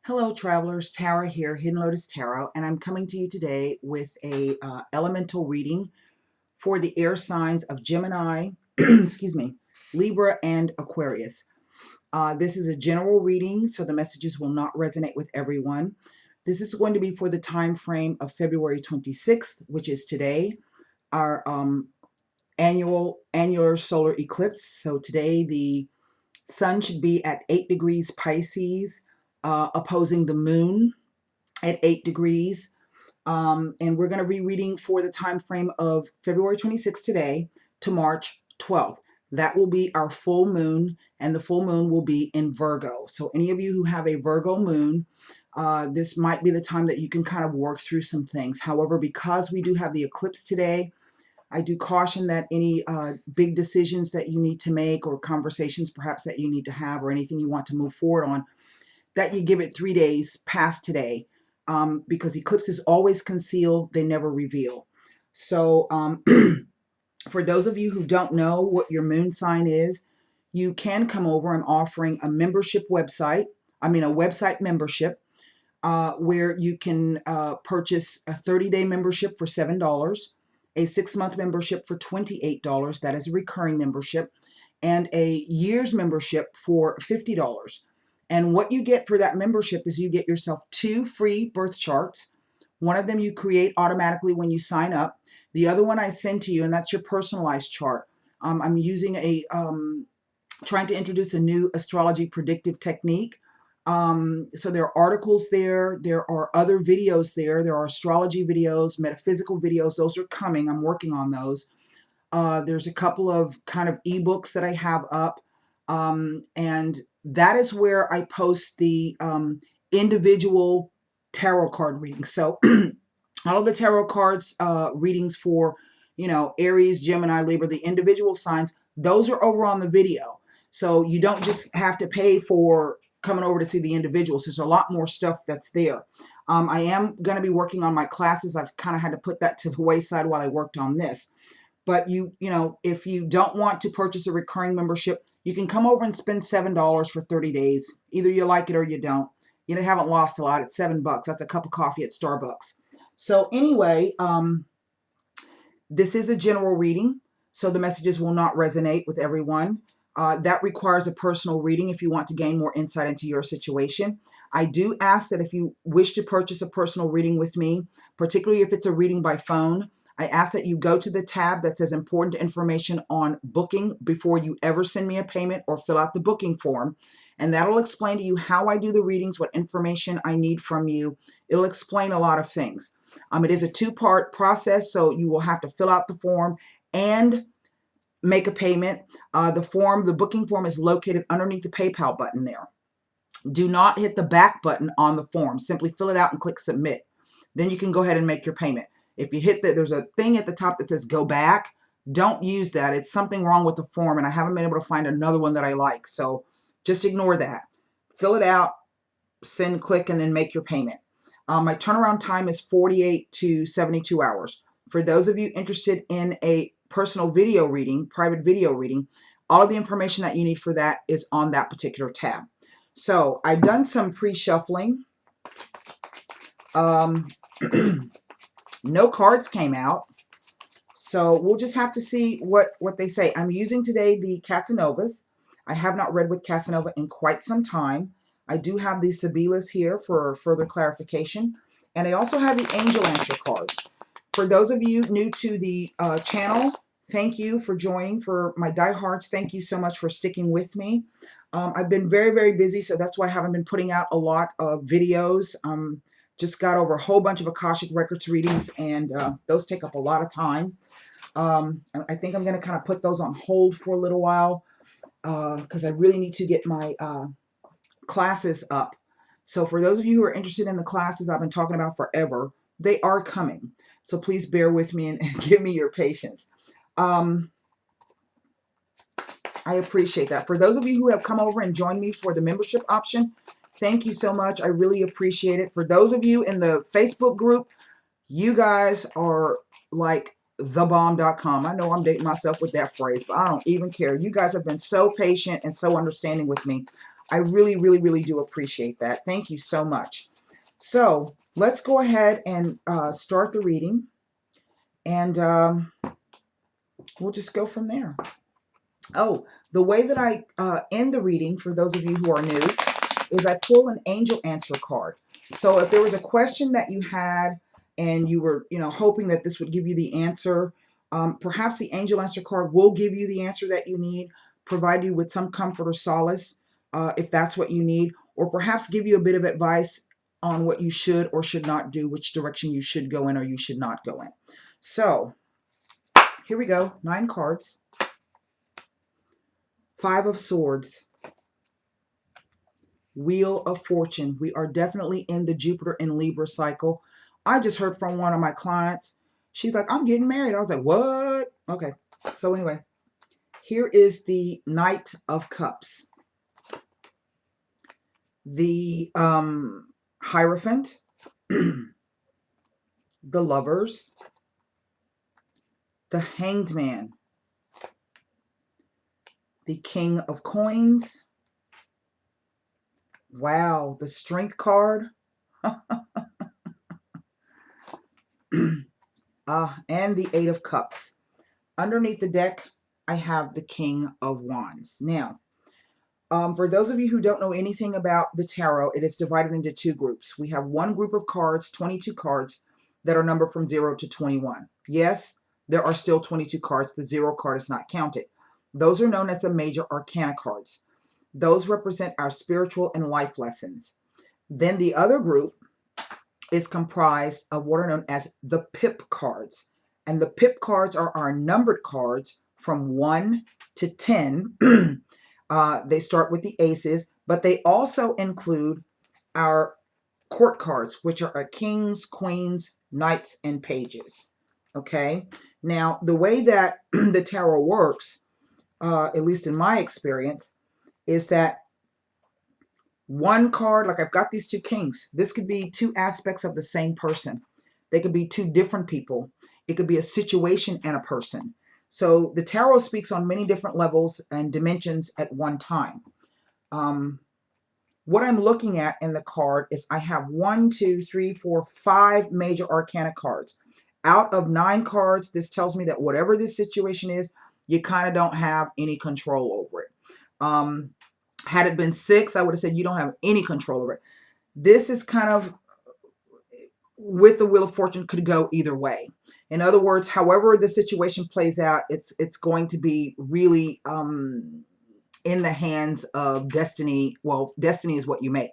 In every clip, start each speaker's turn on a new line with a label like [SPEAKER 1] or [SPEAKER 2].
[SPEAKER 1] Hello travelers, Tara here, Hidden Lotus Tarot, and I'm coming to you today with a elemental reading for the air signs of Gemini, excuse me, Libra, and Aquarius. This is a general reading, so the messages will not resonate with everyone. This is going to be for the time frame of February 26th, which is today, our annular solar eclipse. So today the sun should be at 8 degrees Pisces, opposing the moon at 8 degrees. And we're going to be reading for the time frame of February 26th today to March 12th. That will be our full moon, and the full moon will be in Virgo. So any of you who have a Virgo moon, this might be the time that you can kind of work through some things. However, because we do have the eclipse today, I do caution that any big decisions that you need to make, or conversations perhaps that you need to have, or anything you want to move forward on, that you give it 3 days past today, because eclipses always conceal, they never reveal. So for those of you who don't know what your moon sign is, you can come over. I'm offering a membership website, a website membership, where you can purchase a 30-day membership for $7, a 6-month membership for $28, that is a recurring membership, and a year's membership for $50. And what you get for that membership is you get yourself 2 free birth charts. One of them you create automatically when you sign up. The other one I send to you, and that's your personalized chart. I'm using trying to introduce a new astrology predictive technique. So there are articles there. There are other videos there. There are astrology videos, metaphysical videos. Those are coming. I'm working on those. There's a couple of kind of ebooks that I have up. And that is where I post the individual tarot card readings. So all of the tarot cards readings for, Aries, Gemini, Libra, the individual signs, those are over on the video. So you don't just have to pay for coming over to see the individuals. There's a lot more stuff that's there. I am going to be working on my classes. I've kind of had to put that to the wayside while I worked on this. But if you don't want to purchase a recurring membership, you can come over and spend $7 for 30 days. Either you like it or you don't. You haven't lost a lot. It's $7. That's a cup of coffee at Starbucks. So anyway, this is a general reading, so the messages will not resonate with everyone. That requires a personal reading if you want to gain more insight into your situation. I do ask that if you wish to purchase a personal reading with me, particularly if it's a reading by phone, I ask that you go to the tab that says important information on booking before you ever send me a payment or fill out the booking form. And that'll explain to you how I do the readings, what information I need from you. It'll explain a lot of things. It is a 2-part process, so you will have to fill out the form and make a payment. The booking form is located underneath the PayPal button there. Do not hit the back button on the form. Simply fill it out and click submit. Then you can go ahead and make your payment. If you hit there's a thing at the top that says go back. Don't use that. It's something wrong with the form, and I haven't been able to find another one that I like. So just ignore that. Fill it out, send, click, and then make your payment. My turnaround time is 48 to 72 hours. For those of you interested in a personal video reading, private video reading, all of the information that you need for that is on that particular tab. So I've done some pre-shuffling. No cards came out, so we'll just have to see what they say. I'm using today the Casanovas. I have not read with Casanova in quite some time. I do have the Sibilas here for further clarification, and I also have the Angel Answer cards. For those of you new to the channel, thank you for joining. For my diehards, thank you so much for sticking with me. I've been very, very busy, so that's why I haven't been putting out a lot of videos. Just got over a whole bunch of Akashic Records readings, and those take up a lot of time. I think I'm going to kind of put those on hold for a little while because I really need to get my classes up. So for those of you who are interested in the classes I've been talking about forever, they are coming. So please bear with me and give me your patience. I appreciate that. For those of you who have come over and joined me for the membership option, thank you so much. I really appreciate it. For those of you in the Facebook group, you guys are like thebomb.com. I know I'm dating myself with that phrase, but I don't even care. You guys have been so patient and so understanding with me. I really, really, really do appreciate that. Thank you so much. So let's go ahead and start the reading, and we'll just go from there. Oh, the way that I end the reading, for those of you who are new, is I pull an angel answer card. So if there was a question that you had and you were, hoping that this would give you the answer, perhaps the angel answer card will give you the answer that you need, provide you with some comfort or solace, if that's what you need, or perhaps give you a bit of advice on what you should or should not do, which direction you should go in or you should not go in. So here we go. 9 cards. 5 of Swords. Wheel of Fortune. We are definitely in the Jupiter and Libra cycle. I just heard from one of my clients. She's like, I'm getting married. I was like, what? Okay. So anyway, here is the Knight of Cups. The Hierophant. The Lovers. The Hanged Man. The King of Coins. Wow, the Strength card. And the 8 of Cups. Underneath the deck, I have the King of Wands. Now, for those of you who don't know anything about the tarot, it is divided into 2 groups. We have one group of cards, 22 cards, that are numbered from 0 to 21. Yes, there are still 22 cards. The 0 card is not counted. Those are known as the major arcana cards. Those represent our spiritual and life lessons. Then the other group is comprised of what are known as the pip cards. And the pip cards are our numbered cards from 1 to 10. They start with the aces, but they also include our court cards, which are our kings, queens, knights, and pages. Okay? Now, the way that the tarot works, at least in my experience, is that one card, like I've got these 2 kings. This could be 2 aspects of the same person. They could be 2 different people. It could be a situation and a person. So the tarot speaks on many different levels and dimensions at one time. What I'm looking at in the card is I have 1, 2, 3, 4, 5 major arcana cards. Out of 9 cards, this tells me that whatever this situation is, you kind of don't have any control over it. Had it been 6, I would have said you don't have any control over it. This is kind of, with the Wheel of Fortune, could go either way. In other words, however the situation plays out, it's going to be really in the hands of destiny. Well, destiny is what you make.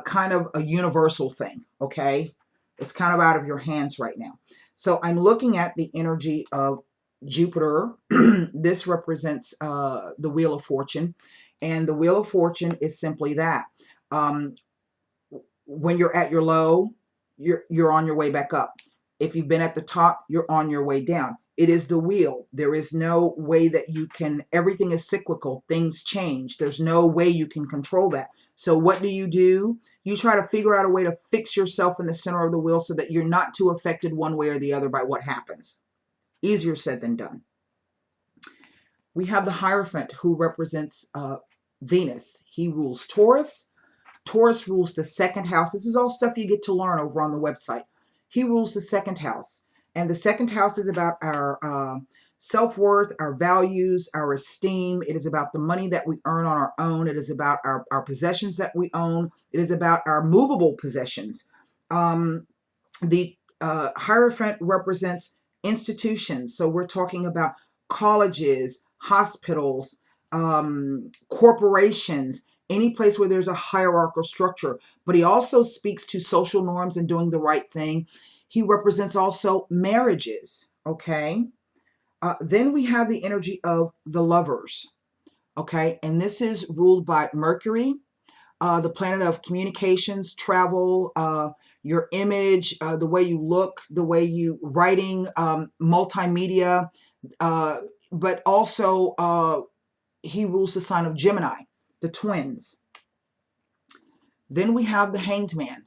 [SPEAKER 1] Kind of a universal thing, okay? It's kind of out of your hands right now. So I'm looking at the energy of Jupiter. This represents the Wheel of Fortune. And the Wheel of Fortune is simply that. When you're at your low, you're on your way back up. If you've been at the top, you're on your way down. It is the wheel. There is no way that you can, everything is cyclical. Things change. There's no way you can control that. So what do? You try to figure out a way to fix yourself in the center of the wheel so that you're not too affected one way or the other by what happens. Easier said than done. We have the Hierophant, who represents Venus. He rules Taurus. Taurus rules the 2nd house. This is all stuff you get to learn over on the website. He rules the 2nd house. And the 2nd house is about our self-worth, our values, our esteem. It is about the money that we earn on our own. It is about our possessions that we own. It is about our movable possessions. The Hierophant represents institutions. So we're talking about colleges, hospitals, corporations, any place where there's a hierarchical structure. But he also speaks to social norms and doing the right thing. He represents also marriages, okay? Then we have the energy of the Lovers, okay? And this is ruled by Mercury, the planet of communications, travel, your image, the way you look, the way you writing, multimedia, but also he rules the sign of Gemini, the twins. Then we have the Hanged Man.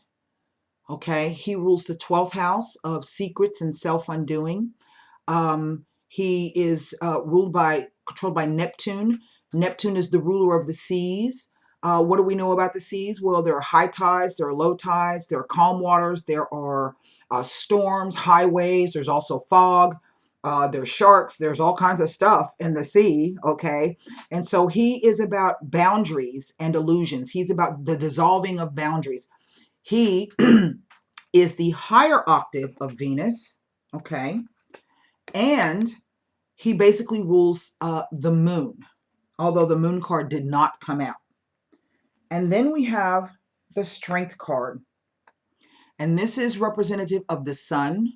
[SPEAKER 1] Okay, he rules the 12th house of secrets and self-undoing. He is controlled by Neptune. Neptune is the ruler of the seas. What do we know about the seas? Well, there are high tides, there are low tides, there are calm waters, there are storms, high waves, there's also fog, there's sharks, there's all kinds of stuff in the sea, okay? And so he is about boundaries and illusions. He's about the dissolving of boundaries. He is the higher octave of Venus, okay? And he basically rules the moon, although the moon card did not come out. And then we have the Strength card. And this is representative of the sun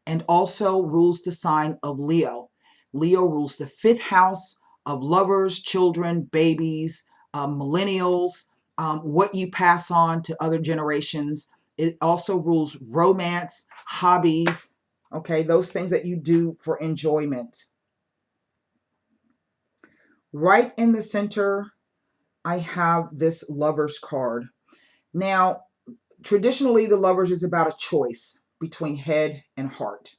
[SPEAKER 1] and also rules the sign of Leo. Leo rules the 5th house of lovers, children, babies, millennials, what you pass on to other generations. It also rules romance, hobbies, okay, those things that you do for enjoyment. Right in the center, I have this Lovers card. Now, traditionally, the Lovers is about a choice between head and heart,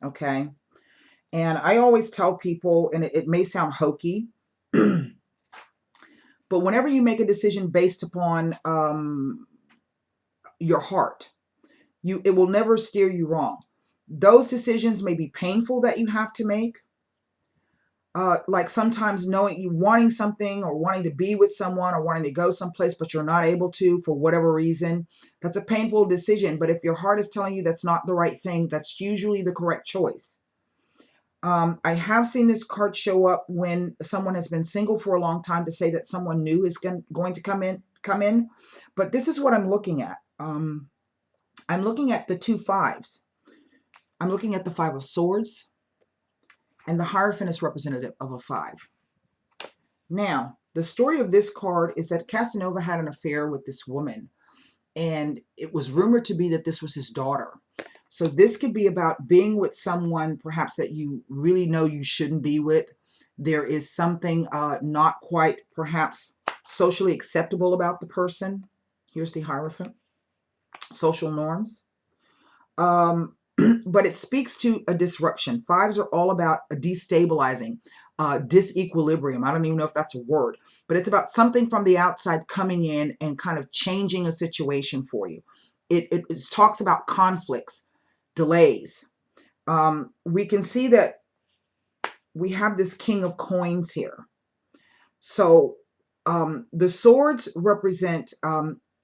[SPEAKER 1] okay? And I always tell people, and it may sound hokey, but whenever you make a decision based upon your heart, it will never steer you wrong. Those decisions may be painful that you have to make, like sometimes knowing you wanting something or wanting to be with someone or wanting to go someplace, but you're not able to for whatever reason. That's a painful decision. But if your heart is telling you that's not the right thing, that's usually the correct choice. I have seen this card show up when someone has been single for a long time to say that someone new is going to come in. But this is what I'm looking at. I'm looking at the 2 5s. I'm looking at the 5 of Swords, and the Hierophant is representative of a 5. Now, the story of this card is that Casanova had an affair with this woman, and it was rumored to be that this was his daughter. So this could be about being with someone perhaps that you really know you shouldn't be with. There is something not quite perhaps socially acceptable about the person. Here's the Hierophant. Social norms. But it speaks to a disruption. 5s are all about a destabilizing, disequilibrium. I don't even know if that's a word, but it's about something from the outside coming in and kind of changing a situation for you. It talks about conflicts, delays. We can see that we have this King of Coins here. So the swords represent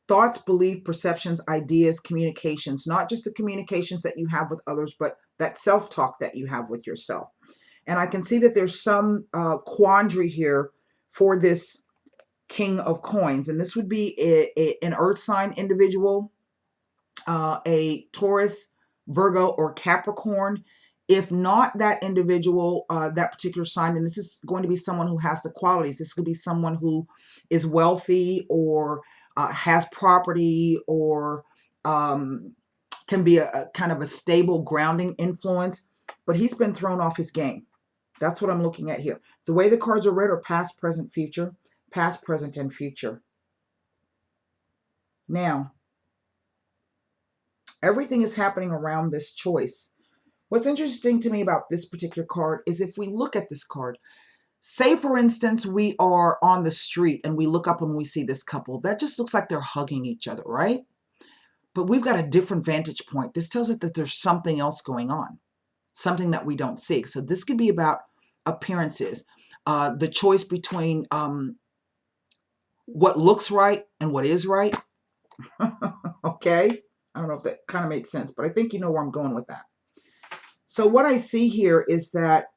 [SPEAKER 1] thoughts, beliefs, perceptions, ideas, communications, not just the communications that you have with others, but that self-talk that you have with yourself. And I can see that there's some quandary here for this King of Coins. And this would be an earth sign individual, a Taurus, Virgo, or Capricorn. If not that individual, that particular sign, then this is going to be someone who has the qualities. This could be someone who is wealthy or has property or can be a kind of a stable grounding influence, but he's been thrown off his game. That's what I'm looking at here. The way the cards are read are past, present, future, past, present, and future. Now, everything is happening around this choice. What's interesting to me about this particular card is if we look at this card, say for instance, we are on the street and we look up and we see this couple, that just looks like they're hugging each other, right? But we've got a different vantage point. This tells us that there's something else going on, something that we don't see. So this could be about appearances, the choice between what looks right and what is right. Okay, I don't know if that kind of makes sense, but I think you know where I'm going with that. So what I see here is that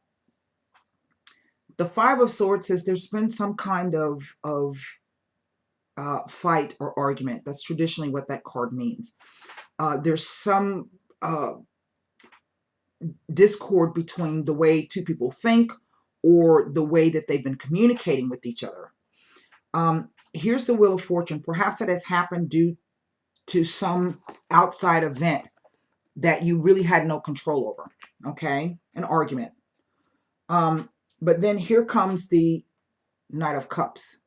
[SPEAKER 1] the 5 of Swords says there's been some kind of fight or argument. That's traditionally what that card means. There's some discord between the way 2 people think or the way that they've been communicating with each other. Here's the Wheel of Fortune. Perhaps that has happened due to some outside event that you really had no control over, okay? An argument. But then here comes the Knight of Cups.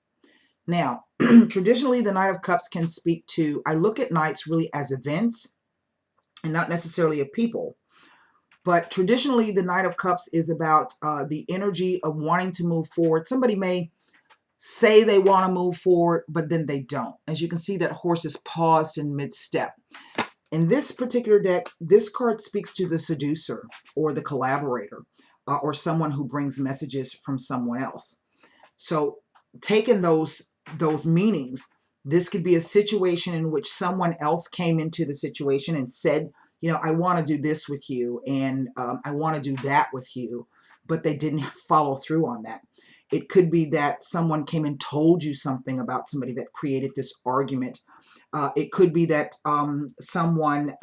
[SPEAKER 1] Now, traditionally, the Knight of Cups can speak to, I look at knights really as events and not necessarily of people. But traditionally, the Knight of Cups is about the energy of wanting to move forward. Somebody may say they want to move forward, but then they don't. As you can see, that horse is paused in mid-step. In this particular deck, this card speaks to the seducer or the collaborator or someone who brings messages from someone else. So taking those meanings, this could be a situation in which someone else came into the situation and said, you know, I want to do this with you, and I want to do that with you, but they didn't follow through on that. It could be that someone came and told you something about somebody that created this argument. It could be that someone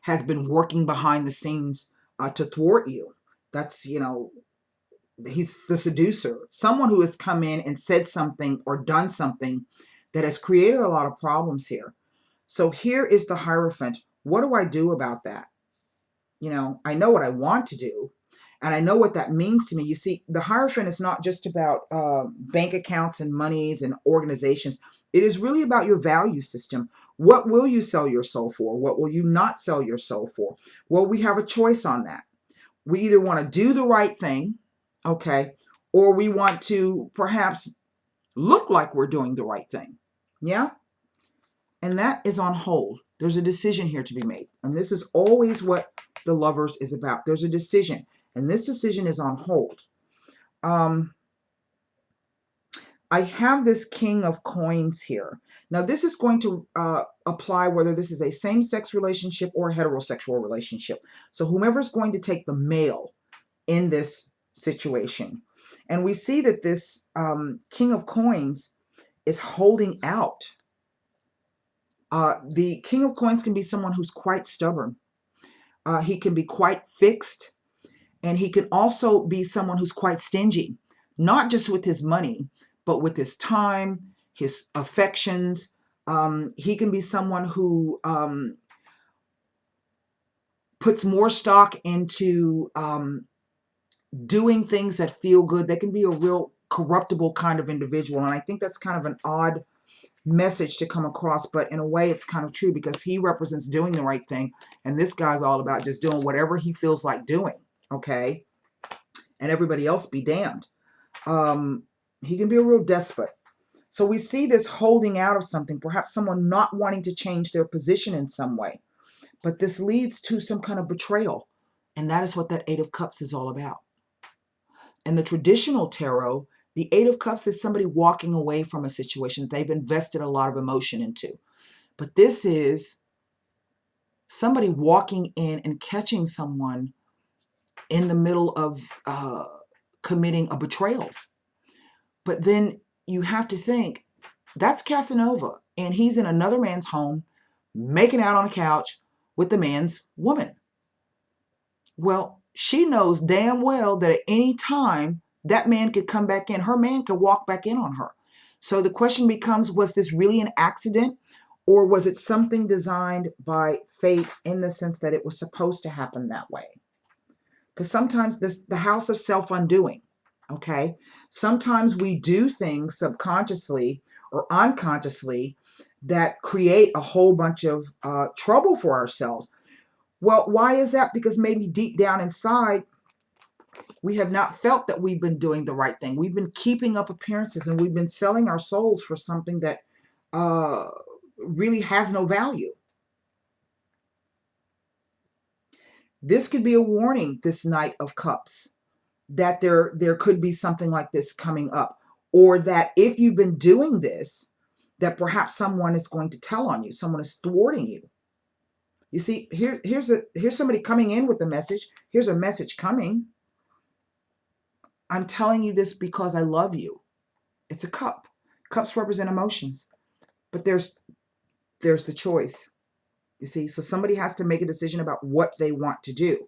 [SPEAKER 1] has been working behind the scenes to thwart you. That's, you know, he's the seducer. Someone who has come in and said something or done something that has created a lot of problems here. So here is the Hierophant. What do I do about that? You know, I know what I want to do, and I know what that means to me. You see, the Hierophant is not just about bank accounts and monies and organizations. It is really about your value system. What will you sell your soul for? What will you not sell your soul for? Well, we have a choice on that. We either want to do the right thing, okay, or we want to perhaps look like we're doing the right thing. Yeah? And that is on hold. There's a decision here to be made. And this is always what the Lovers is about. There's a decision. And this decision is on hold. I have this King of Coins here. Now, this is going to apply whether this is a same-sex relationship or a heterosexual relationship. So whomever's going to take the male in this situation. And we see that this King of Coins is holding out. The King of Coins can be someone who's quite stubborn. He can be quite fixed. And he can also be someone who's quite stingy, not just with his money, but with his time, his affections. He can be someone who puts more stock into doing things that feel good. They can be a real corruptible kind of individual. And I think that's kind of an odd message to come across, but in a way it's kind of true, because he represents doing the right thing. And this guy's all about just doing whatever he feels like doing. Okay. And everybody else be damned. He can be a real despot. So we see this holding out of something, perhaps someone not wanting to change their position in some way. But this leads to some kind of betrayal. And that is what that Eight of Cups is all about. In the traditional tarot, the Eight of Cups is somebody walking away from a situation that they've invested a lot of emotion into. But this is somebody walking in and catching someone in the middle of committing a betrayal. But then you have to think, that's Casanova, and he's in another man's home, making out on a couch with the man's woman. Well, she knows damn well that at any time that man could come back in. Her man could walk back in on her. So the question becomes, was this really an accident, or was it something designed by fate in the sense that it was supposed to happen that way? Because sometimes the house of self-undoing, okay? Sometimes we do things subconsciously or unconsciously that create a whole bunch of trouble for ourselves. Well, why is that? Because maybe deep down inside, we have not felt that we've been doing the right thing. We've been keeping up appearances, and we've been selling our souls for something that really has no value. This could be a warning, this Knight of Cups, that there could be something like this coming up, or that if you've been doing this, that perhaps someone is going to tell on you. Someone is thwarting you. You see, here's somebody coming in with a message. Here's a message coming. I'm telling you this because I love you. It's a cup. Cups represent emotions, but there's the choice. You see, so somebody has to make a decision about what they want to do.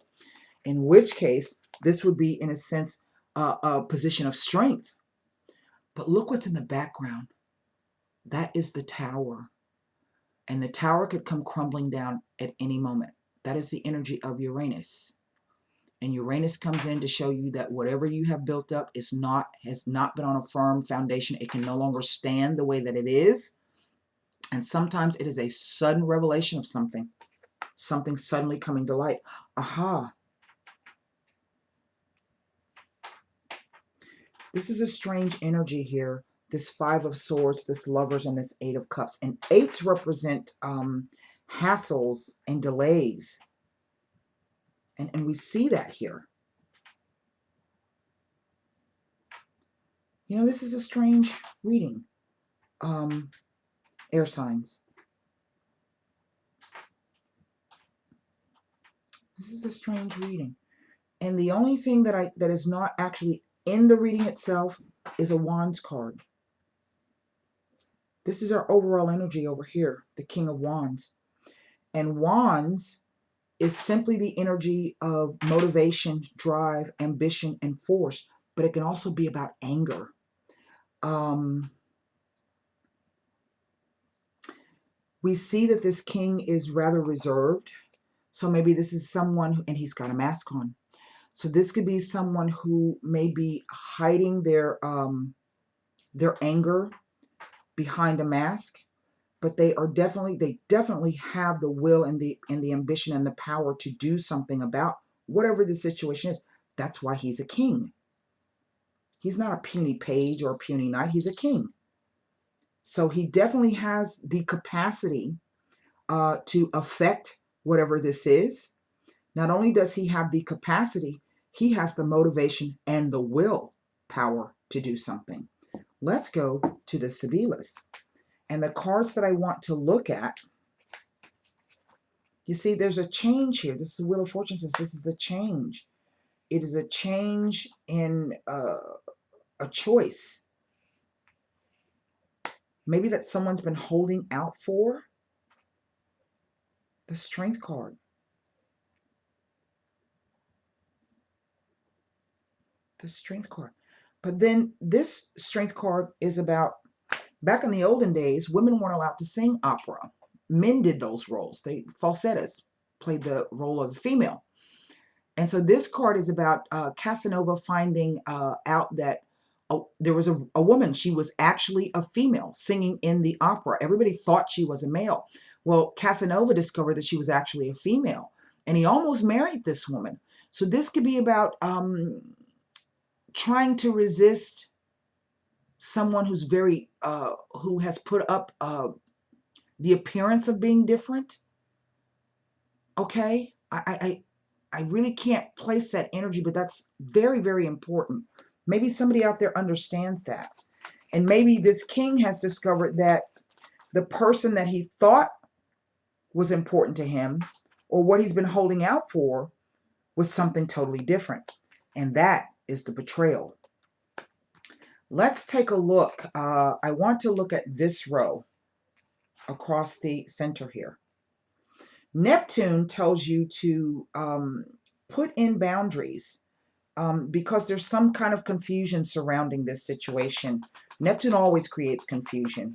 [SPEAKER 1] In which case, this would be, in a sense, a position of strength. But look what's in the background. That is the Tower. And the Tower could come crumbling down at any moment. That is the energy of Uranus. And Uranus comes in to show you that whatever you have built up has not been on a firm foundation. It can no longer stand the way that it is. And sometimes it is a sudden revelation of something suddenly coming to light. Aha. This is a strange energy here. This Five of Swords, this Lovers, and this Eight of Cups. And eights represent hassles and delays. And we see that here. You know, this is a strange reading. Air signs. This is a strange reading. And the only thing that is not actually in the reading itself is a Wands card. This is our overall energy over here, the King of Wands. And Wands is simply the energy of motivation, drive, ambition, and force. But it can also be about anger. We see that this king is rather reserved. So maybe this is someone, and he's got a mask on. So this could be someone who may be hiding their anger behind a mask, but they definitely have the will and the ambition and the power to do something about whatever the situation is. That's why he's a king. He's not a puny page or a puny knight. He's a king. So he definitely has the capacity to affect whatever this is. Not only does he have the capacity, he has the motivation and the will power to do something. Let's go to the Sibilas. And the cards that I want to look at, you see, there's a change here. This is the Wheel of Fortune says this is a change. It is a change in a choice. Maybe that someone's been holding out for. The Strength card. The Strength card. But then this Strength card is about, back in the olden days, women weren't allowed to sing opera. Men did those roles. Falsettists played the role of the female. And so this card is about Casanova finding out that there was a woman. She was actually a female singing in the opera. Everybody thought she was a male. Well, Casanova discovered that she was actually a female. And he almost married this woman. So this could be about trying to resist someone who's who has put up the appearance of being different. Okay, I really can't place that energy, but that's very, very important. Maybe somebody out there understands that. And maybe this king has discovered that the person that he thought was important to him, or what he's been holding out for, was something totally different. And that is the betrayal. Let's take a look. I want to look at this row across the center here. Neptune tells you to put in boundaries because there's some kind of confusion surrounding this situation. Neptune always creates confusion.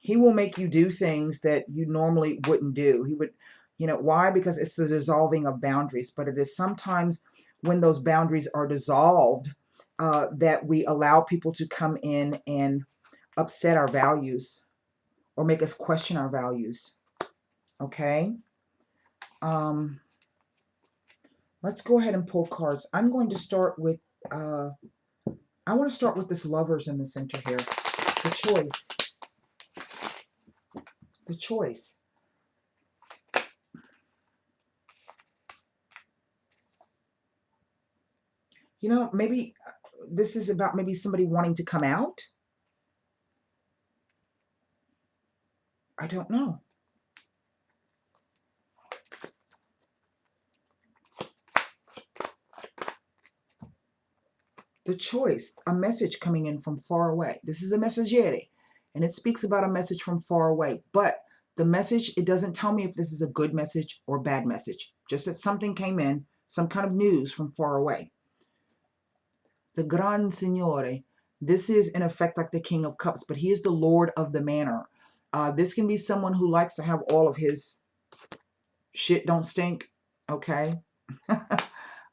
[SPEAKER 1] He will make you do things that you normally wouldn't do. He would, you know, why? Because it's the dissolving of boundaries. But it is sometimes when those boundaries are dissolved that we allow people to come in and upset our values or make us question our values. Okay? Let's go ahead and pull cards. I'm going to start with, I want to start with this Lovers in the center here. The choice. The choice. You know, maybe this is about maybe somebody wanting to come out. I don't know. The choice, a message coming in from far away. This is a messaggere, and it speaks about a message from far away. But the message, it doesn't tell me if this is a good message or a bad message. Just that something came in, some kind of news from far away. The Gran Signore. This is in effect like the King of Cups, but he is the Lord of the Manor. This can be someone who likes to have all of his shit don't stink, okay?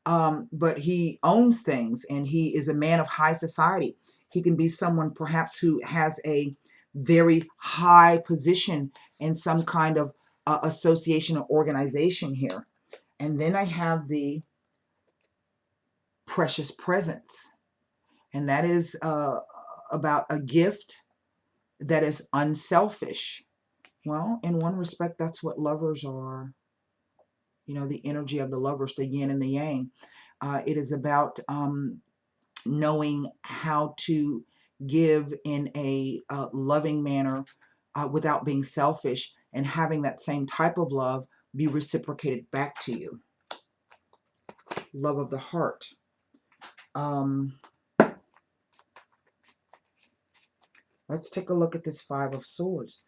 [SPEAKER 1] But he owns things, and he is a man of high society. He can be someone perhaps who has a very high position in some kind of association or organization here. And then I have the precious presence. And that is about a gift that is unselfish. Well, in one respect, that's what lovers are. You know, the energy of the lovers, the yin and the yang. It is about knowing how to give in a loving manner without being selfish, and having that same type of love be reciprocated back to you. Love of the heart. Let's take a look at this Five of Swords.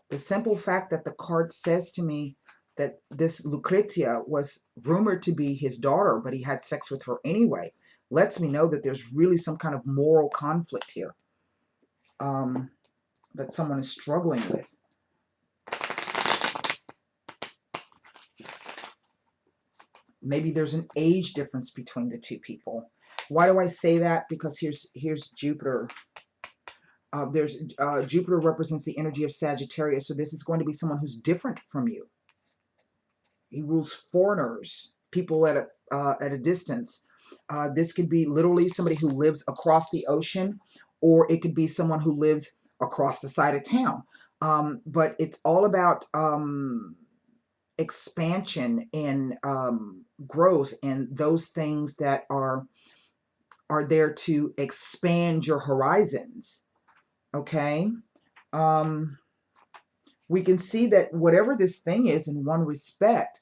[SPEAKER 1] The simple fact that the card says to me that this Lucrezia was rumored to be his daughter, but he had sex with her anyway, lets me know that there's really some kind of moral conflict here that someone is struggling with. Maybe there's an age difference between the two people. Why do I say that? Because here's Jupiter. Jupiter represents the energy of Sagittarius, so this is going to be someone who's different from you. He rules foreigners, people at a distance. This could be literally somebody who lives across the ocean, or it could be someone who lives across the side of town. But it's all about expansion and growth, and those things that are there to expand your horizons. Okay. We can see that whatever this thing is, in one respect,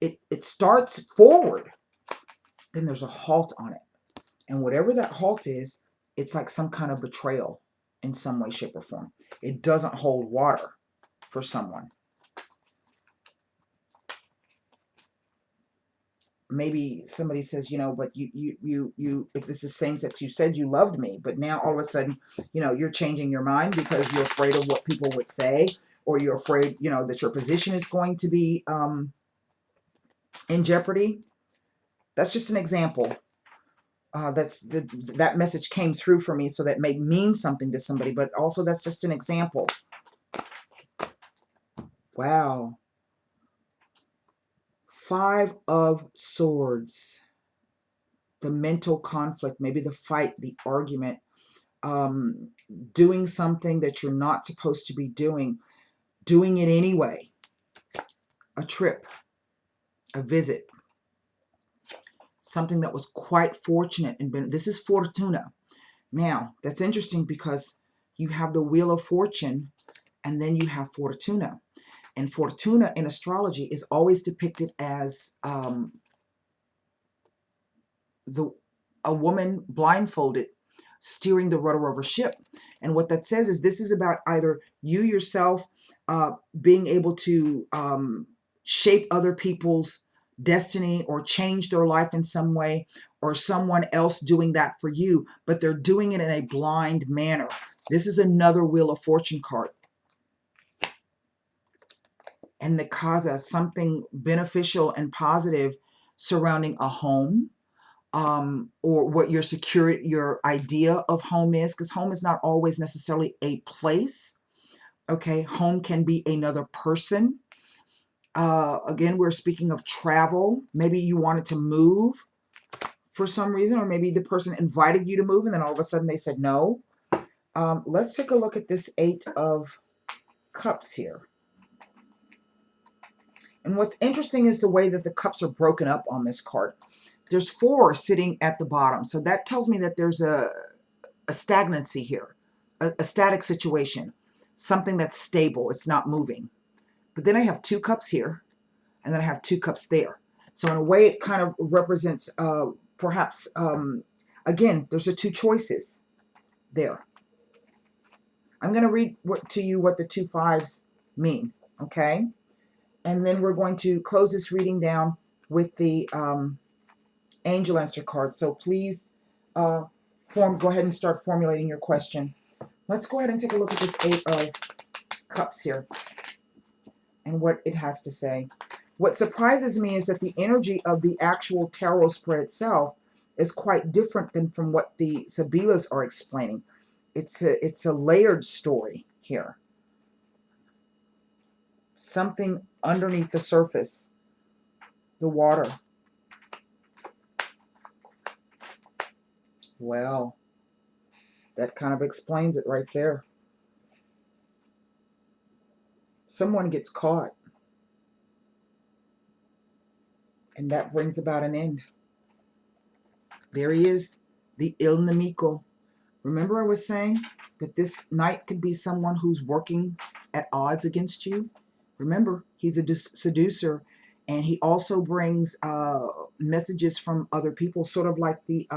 [SPEAKER 1] it starts forward, then there's a halt on it. And whatever that halt is, it's like some kind of betrayal in some way, shape, or form. It doesn't hold water for someone. Maybe somebody says, you know, but you, if this is same sex, you said you loved me, but now all of a sudden, you know, you're changing your mind because you're afraid of what people would say, or you're afraid, you know, that your position is going to be in jeopardy. That's just an example. That message came through for me, so that may mean something to somebody, but also that's just an example. Wow. Five of Swords. The mental conflict, maybe the fight, the argument, doing something that you're not supposed to be doing it anyway. A trip, a visit, something that was quite fortunate, and this is Fortuna. Now, that's interesting because you have the Wheel of Fortune, and then you have Fortuna. And Fortuna in astrology is always depicted as a woman blindfolded steering the rudder of a ship. And what that says is this is about either you yourself being able to shape other people's destiny or change their life in some way, or someone else doing that for you, but they're doing it in a blind manner. This is another Wheel of Fortune card. And the Kaza, something beneficial and positive surrounding a home, or what your idea of home is, because home is not always necessarily a place. Okay, home can be another person. Again, we're speaking of travel. Maybe you wanted to move for some reason, or maybe the person invited you to move and then all of a sudden they said no. Let's take a look at this Eight of Cups here. And what's interesting is the way that the cups are broken up on this card. There's four sitting at the bottom. So that tells me that there's a stagnancy here, a static situation, something that's stable. It's not moving. But then I have two cups here, and then I have two cups there. So in a way, it kind of represents perhaps, again, there's the two choices there. I'm going to read to you what the two fives mean, okay? And then we're going to close this reading down with the angel answer card. So please go ahead and start formulating your question. Let's go ahead and take a look at this Eight of Cups here and what it has to say. What surprises me is that the energy of the actual tarot spread itself is quite different than from what the Sabilas are explaining. It's a layered story here. Something underneath the surface, the water. Well, that kind of explains it right there. Someone gets caught, and that brings about an end. There he is, the Il Nemico. Remember I was saying that this knight could be someone who's working at odds against you? Remember, he's a seducer, and he also brings messages from other people, sort of like the,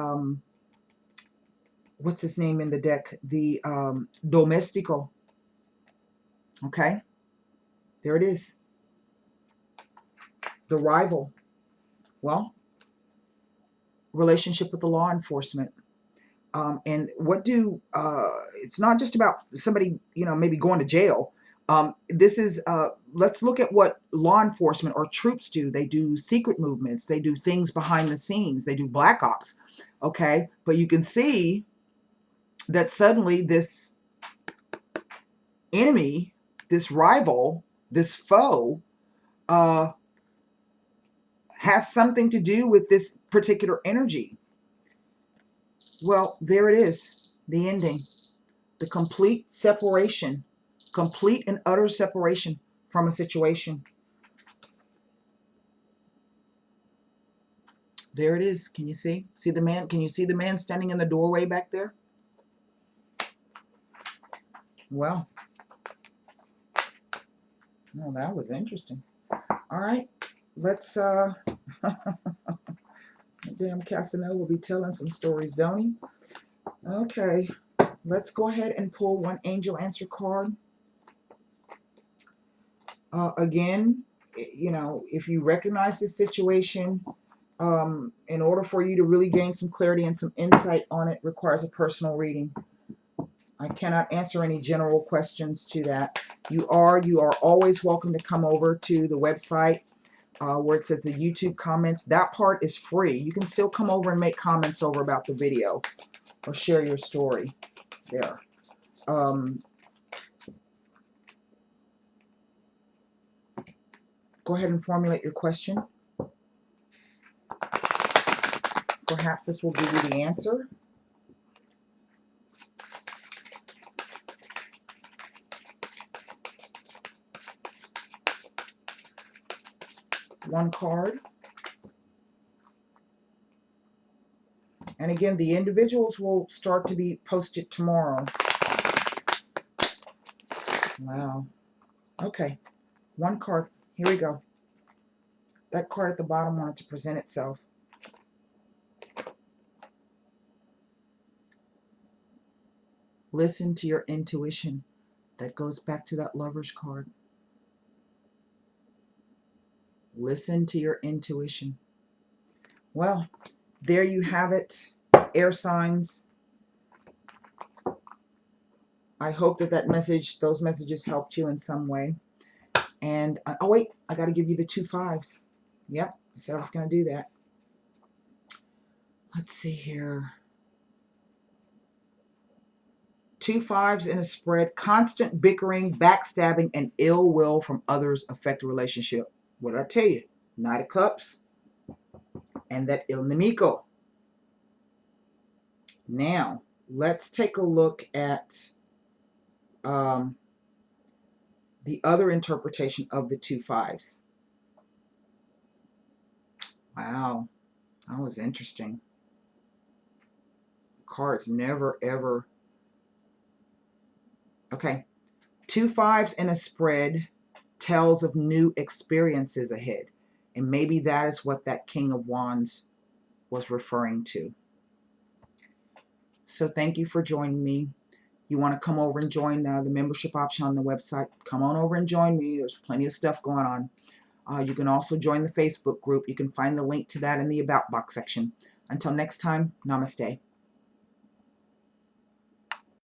[SPEAKER 1] what's his name in the deck? The Domestico. Okay? There it is. The rival. Well, relationship with the law enforcement. And what do, it's not just about somebody, maybe going to jail. This is, let's look at what law enforcement or troops do. They do secret movements. They do things behind the scenes. They do black ops. Okay. But you can see that suddenly this enemy, this rival, this foe, has something to do with this particular energy. Well, there it is, the ending, the complete separation, complete and utter separation from a situation. There it is. Can you see? See the man? Can you see the man standing in the doorway back there? Well, well, that was interesting. All right, let's, damn Casanova will be telling some stories, don't he? Okay, let's go ahead and pull one angel answer card. Again, if you recognize this situation, in order for you to really gain some clarity and some insight on it, requires a personal reading. I cannot answer any general questions to that. You are always welcome to come over to the website where it says the YouTube comments. That part is free. You can still come over and make comments over about the video or share your story there. Go ahead and formulate your question. Perhaps this will give you the answer. One card. And again, the individuals will start to be posted tomorrow. Wow. Okay. One card. Here we go. That card at the bottom wanted to present itself. Listen to your intuition. That goes back to that Lover's card. Listen to your intuition. Well, there you have it, air signs. I hope that those messages helped you in some way. And, oh wait, I got to give you the 2 5s. Yep, I said I was going to do that. Let's see here. 2 5s in a spread. Constant bickering, backstabbing, and ill will from others affect a relationship. What did I tell you? Knight of Cups and that Il Nemico. Now, let's take a look at the other interpretation of the 2 5s. Wow, that was interesting. Cards never, ever. Okay, 2 5s in a spread tells of new experiences ahead. And maybe that is what that King of Wands was referring to. So thank you for joining me. You want to come over and join the membership option on the website, come on over and join me. There's plenty of stuff going on. You can also join the Facebook group. You can find the link to that in the About box section. Until next time, namaste.